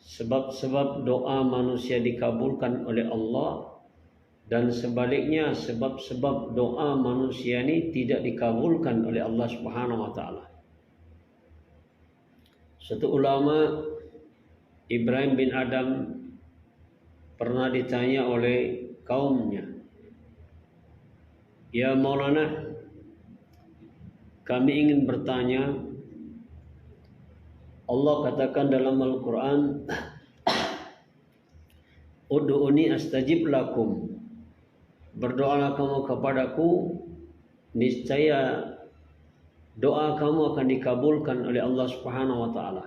sebab-sebab doa manusia dikabulkan oleh Allah, dan sebaliknya sebab-sebab doa manusia ini tidak dikabulkan oleh Allah Subhanahu wa taala. Suatu ulama, Ibrahim bin Adam, pernah ditanya oleh kaumnya, "Ya Maulana, kami ingin bertanya, Allah katakan dalam Al-Quran, Ud'uni astajib lakum, berdoalah kamu kepadaku, niscaya doa kamu akan dikabulkan oleh Allah Subhanahu wa taala."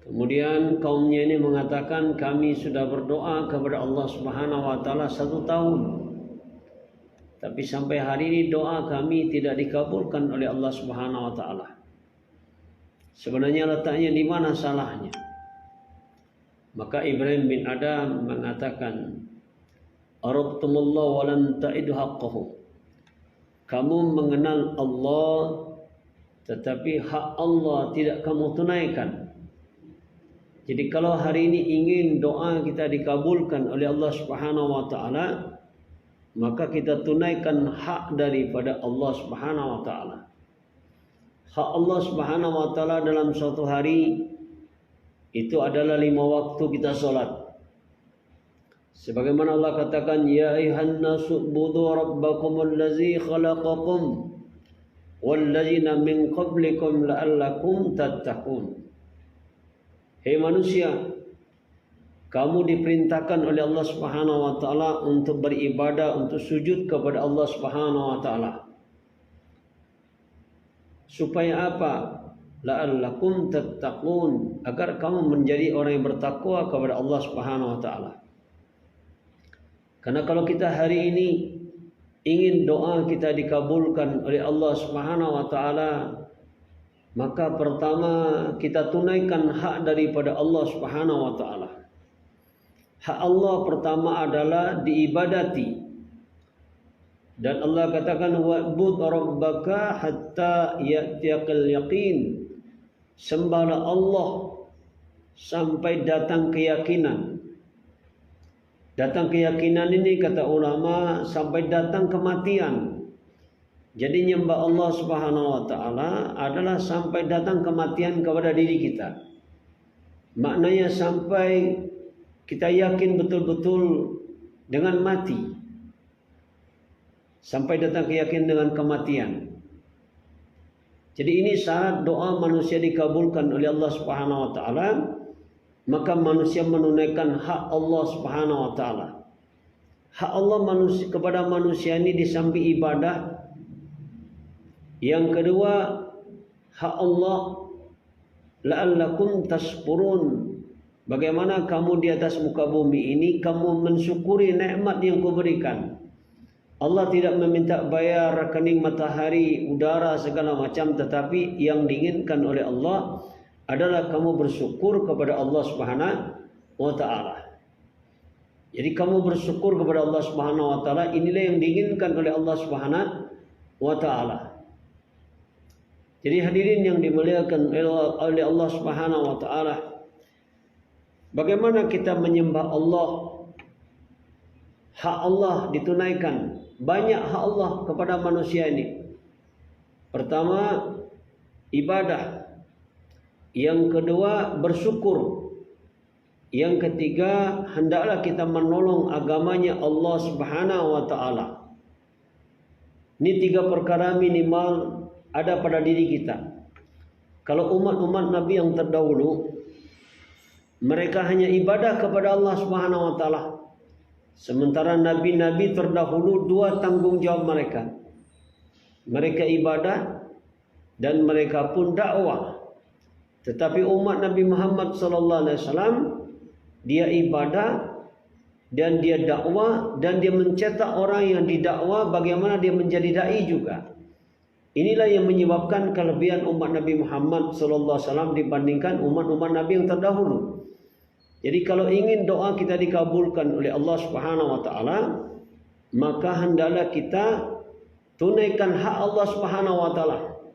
Kemudian kaumnya ini mengatakan, "Kami sudah berdoa kepada Allah Subhanahu wa taala 1 tahun. Tapi sampai hari ini doa kami tidak dikabulkan oleh Allah Subhanahu wa taala. Sebenarnya letaknya di mana salahnya?" Maka Ibrahim bin Adam mengatakan, "Arabtumullah wa lam ta'idu haqqahu." Kamu mengenal Allah, tetapi hak Allah tidak kamu tunaikan. Jadi kalau hari ini ingin doa kita dikabulkan oleh Allah Subhanahu wa taala, maka kita tunaikan hak daripada Allah Subhanahu wa taala. Hak Allah Subhanahu wa taala dalam suatu hari itu adalah 5 waktu kita sholat. Sebagaimana Allah katakan, "Ya ayuhan nasu budu rabbakumul ladzi khalaqakum walladzina min qablikum la'allakum tattaqun." Hei manusia, kamu diperintahkan oleh Allah Subhanahu wa taala untuk beribadah, untuk sujud kepada Allah Subhanahu wa taala. Supaya apa? La'allakum tattaqun, agar kamu menjadi orang yang bertakwa kepada Allah Subhanahu wa taala. Karena kalau kita hari ini ingin doa kita dikabulkan oleh Allah Subhanahu wa taala, maka pertama kita tunaikan hak daripada Allah Subhanahu wa taala. Hak Allah pertama adalah diibadati. Dan Allah katakan, "Wa'bud rabbaka hatta ya'tiyakal yaqin." Sembahlah Allah sampai datang keyakinan. Datang keyakinan ini kata ulama sampai datang kematian. Jadi nyembah Allah Subhanahu wa taala adalah sampai datang kematian kepada diri kita. Maknanya sampai kita yakin betul-betul dengan mati. Sampai datang keyakinan dengan kematian. Jadi ini syarat doa manusia dikabulkan oleh Allah Subhanahu wa taala, maka manusia menunaikan hak Allah Subhanahu wa taala. Hak Allah manusia kepada manusia ini di samping ibadah, yang kedua hak Allah la'allakum tashkurun. Bagaimana kamu di atas muka bumi ini kamu mensyukuri nikmat yang kuberikan. Allah tidak meminta bayar rekening matahari, udara, segala macam, tetapi yang diinginkan oleh Allah adalah kamu bersyukur kepada Allah Subhanahu wa taala. Jadi kamu bersyukur kepada Allah Subhanahu wa taala, inilah yang diinginkan oleh Allah Subhanahu wa taala. Jadi hadirin yang dimuliakan oleh Allah Subhanahu wa taala, bagaimana kita menyembah Allah? Hak Allah ditunaikan. Banyak hak Allah kepada manusia ini. Pertama, ibadah. Yang kedua, bersyukur. Yang ketiga, hendaklah kita menolong agamanya Allah Subhanahu wa taala. Ini 3 perkara minimal ada pada diri kita. Kalau umat-umat Nabi yang terdahulu, mereka hanya ibadah kepada Allah Subhanahu wa taala. Sementara nabi-nabi terdahulu 2 tanggung jawab mereka. Mereka ibadah dan mereka pun dakwah. Tetapi umat Nabi Muhammad sallallahu alaihi wasallam, dia ibadah dan dia dakwah, dan dia mencetak orang yang didakwah bagaimana dia menjadi dai juga. Inilah yang menyebabkan kelebihan umat Nabi Muhammad sallallahu alaihi wasallam dibandingkan umat-umat Nabi yang terdahulu. Jadi kalau ingin doa kita dikabulkan oleh Allah Subhanahu wa taala, maka hendaklah kita tunaikan hak Allah Subhanahu wa taala.